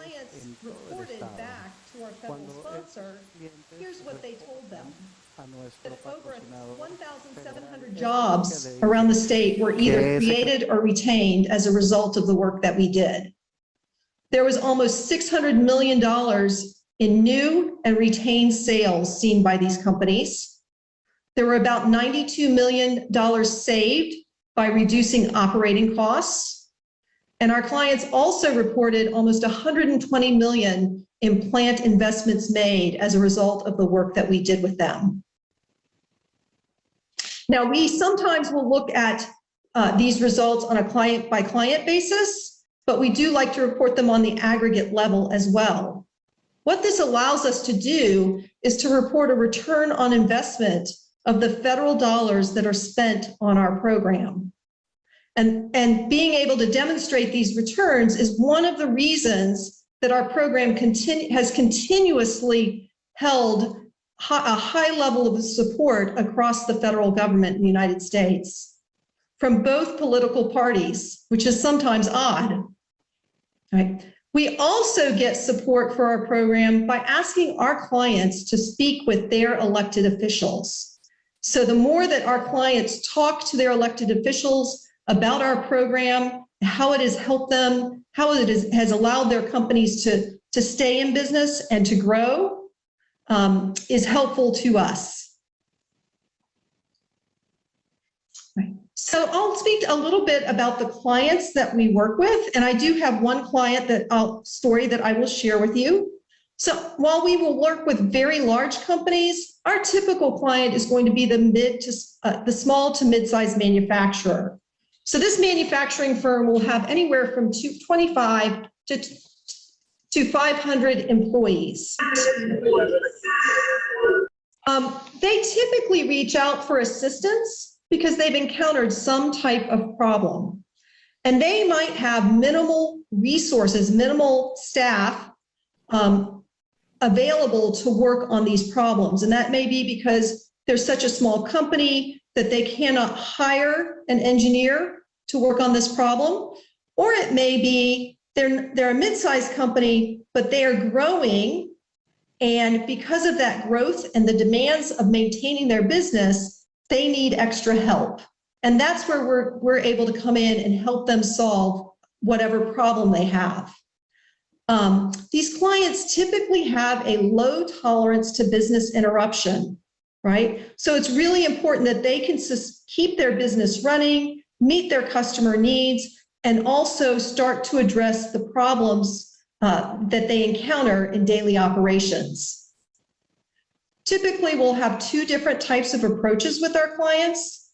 clients reported back to our federal sponsor, here's what they told them. That over 1,700 jobs around the state were either created or retained as a result of the work that we did. There was almost $600 million in new and retained sales seen by these companies. There were about $92 million saved by reducing operating costs. And our clients also reported almost $120 million in plant investments made as a result of the work that we did with them. Now, we sometimes will look at these results on a client-by-client basis, but we do like to report them on the aggregate level as well. What this allows us to do is to report a return on investment of the federal dollars that are spent on our program. And being able to demonstrate these returns is one of the reasons that our program has continuously held a high level of support across the federal government in the United States from both political parties, which is sometimes odd. Right? We also get support for our program by asking our clients to speak with their elected officials. So the more that our clients talk to their elected officials about our program, how it has helped them, how it has allowed their companies to stay in business and to grow, is helpful to us. Right. So I'll speak a little bit about the clients that we work with, and I do have one client story that I will share with you. So while we will work with very large companies, our typical client is going to be the small to mid-sized manufacturer. So this manufacturing firm will have anywhere from 25 to 500 employees. They typically reach out for assistance because they've encountered some type of problem. And they might have minimal resources, minimal staff available to work on these problems. And that may be because they're such a small company that they cannot hire an engineer to work on this problem. Or it may be they're a mid-sized company, but they are growing. And because of that growth and the demands of maintaining their business, they need extra help. And that's where we're able to come in and help them solve whatever problem they have. These clients typically have a low tolerance to business interruption, right? So it's really important that they can keep their business running, meet their customer needs, and also start to address the problems that they encounter in daily operations. Typically, we'll have two different types of approaches with our clients.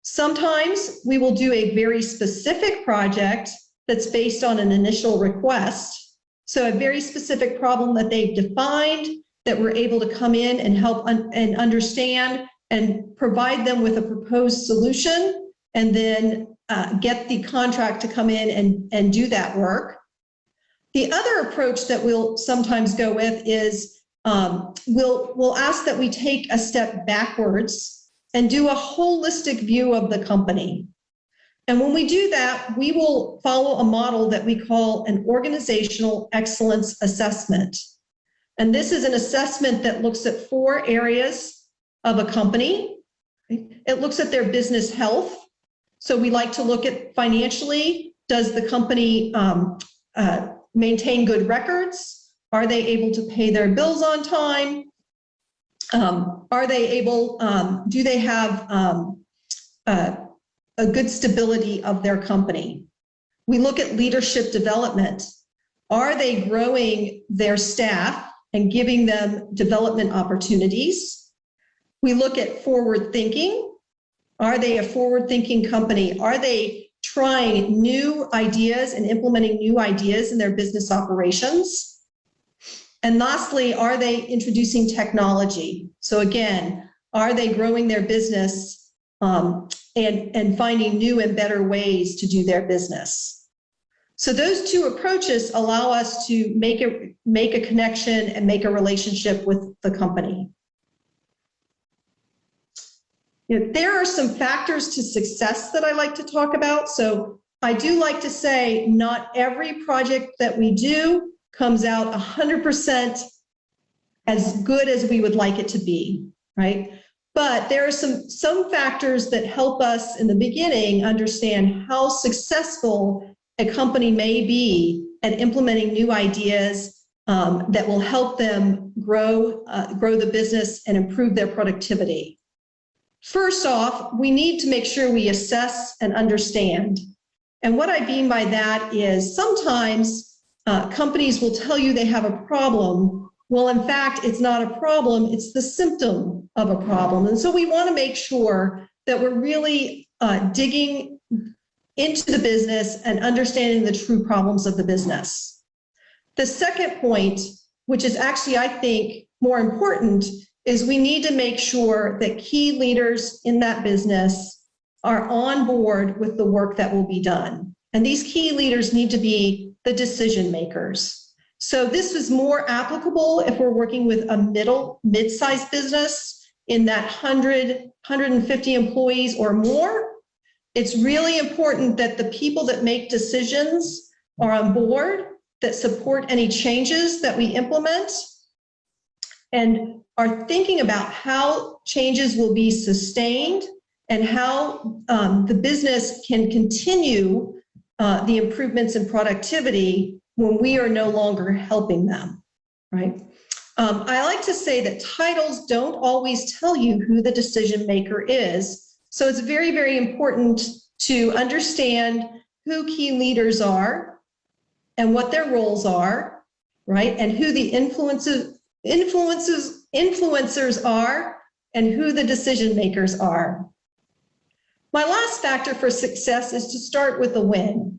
Sometimes we will do a very specific project that's based on an initial request. So a very specific problem that they've defined that we're able to come in and help and understand and provide them with a proposed solution, and then get the contract to come in and do that work. The other approach that we'll sometimes go with is we'll ask that we take a step backwards and do a holistic view of the company. And when we do that, we will follow a model that we call an organizational excellence assessment. And this is an assessment that looks at 4 areas of a company. It looks at their business health. So we like to look at financially, does the company maintain good records? Are they able to pay their bills on time? Are they able, do they have a good stability of their company? We look at leadership development. Are they growing their staff and giving them development opportunities? We look at forward thinking. Are they a forward-thinking company? Are they trying new ideas and implementing new ideas in their business operations? And lastly, are they introducing technology? So again, are they growing their business and finding new and better ways to do their business? So those two approaches allow us to make a connection and make a relationship with the company. There are some factors to success that I like to talk about. So I do like to say not every project that we do comes out 100% as good as we would like it to be, right? But there are some factors that help us in the beginning understand how successful a company may be at implementing new ideas that will help them grow the business and improve their productivity. First off, we need to make sure we assess and understand. And what I mean by that is sometimes companies will tell you they have a problem. Well, in fact, it's not a problem, it's the symptom of a problem. And so we want to make sure that we're really digging into the business and understanding the true problems of the business. The second point, which is actually, I think, more important, is we need to make sure that key leaders in that business are on board with the work that will be done. And these key leaders need to be the decision makers. So this is more applicable if we're working with a mid-sized business in that 150 employees or more. It's really important that the people that make decisions are on board, that support any changes that we implement, and are thinking about how changes will be sustained and how the business can continue the improvements in productivity when we are no longer helping them, right? I like to say that titles don't always tell you who the decision maker is. So it's very, very important to understand who key leaders are and what their roles are, right? And who the influencers are and who the decision makers are. My last factor for success is to start with a win,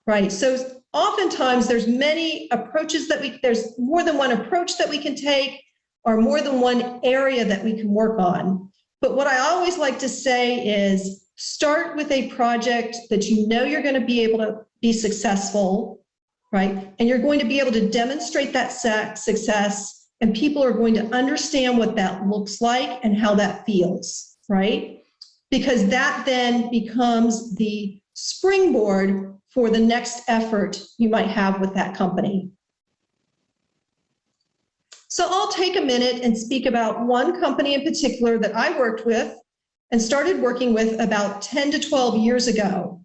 right? So oftentimes there's many approaches there's more than one approach that we can take or more than one area that we can work on. But what I always like to say is start with a project that you know you're going to be able to be successful, right? And you're going to be able to demonstrate that success, and people are going to understand what that looks like and how that feels, right? Because that then becomes the springboard for the next effort you might have with that company. So I'll take a minute and speak about one company in particular that I worked with and started working with about 10 to 12 years ago.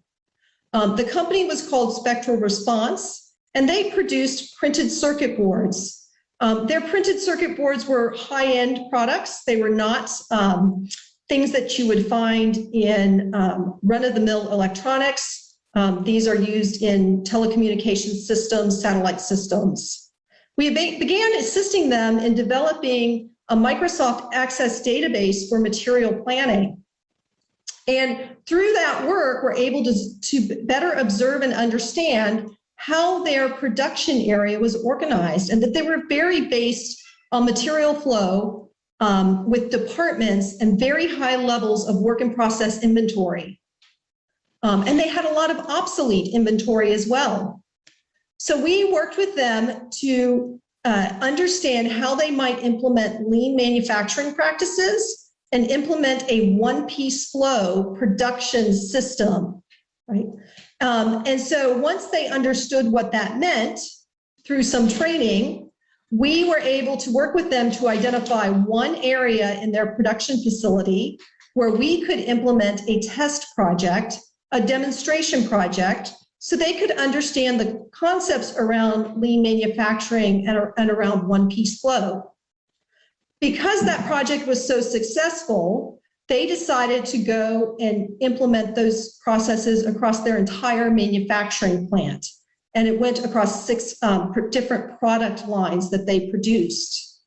The company was called Spectral Response, and they produced printed circuit boards. Their printed circuit boards were high-end products. They were not things that you would find in run-of-the-mill electronics. These are used in telecommunication systems, satellite systems. We began assisting them in developing a Microsoft Access database for material planning. And through that work, we're able to better observe and understand how their production area was organized, and that they were very based on material flow with departments and very high levels of work in process inventory. And they had a lot of obsolete inventory as well. So we worked with them to understand how they might implement lean manufacturing practices and implement a one-piece flow production system, right? And so once they understood what that meant through some training, we were able to work with them to identify one area in their production facility where we could implement a test project, a demonstration project, so they could understand the concepts around lean manufacturing and around one-piece flow. Because that project was so successful, they decided to go and implement those processes across their entire manufacturing plant. And it went across 6 different product lines that they produced.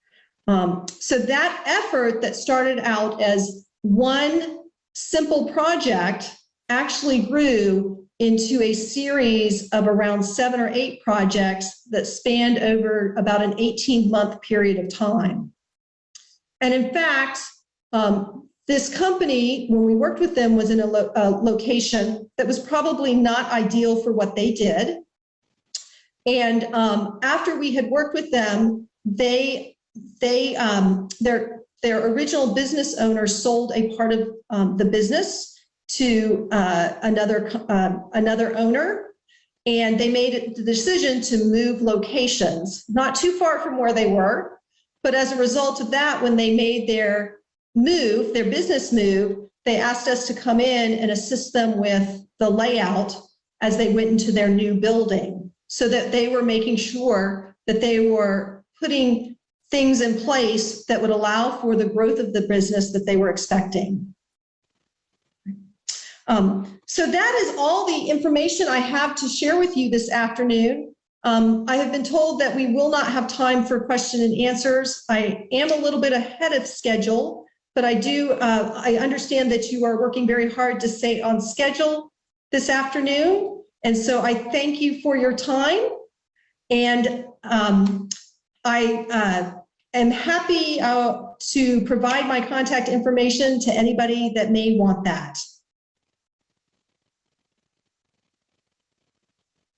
So that effort that started out as one simple project actually grew into a series of around 7 or 8 projects that spanned over about an 18-month period of time. And in fact, this company, when we worked with them, was in a location that was probably not ideal for what they did. And after we had worked with them, their original business owner sold a part of the business to another owner. and they made the decision to move locations, not too far from where they were. But as a result of that, when they made their move, their business move, they asked us to come in and assist them with the layout as they went into their new building, so that they were making sure that they were putting things in place that would allow for the growth of the business that they were expecting. So that is all the information I have to share with you this afternoon. I have been told that we will not have time for question and answers. I am a little bit ahead of schedule, but I understand that you are working very hard to stay on schedule this afternoon. And so I thank you for your time. And I am happy to provide my contact information to anybody that may want that.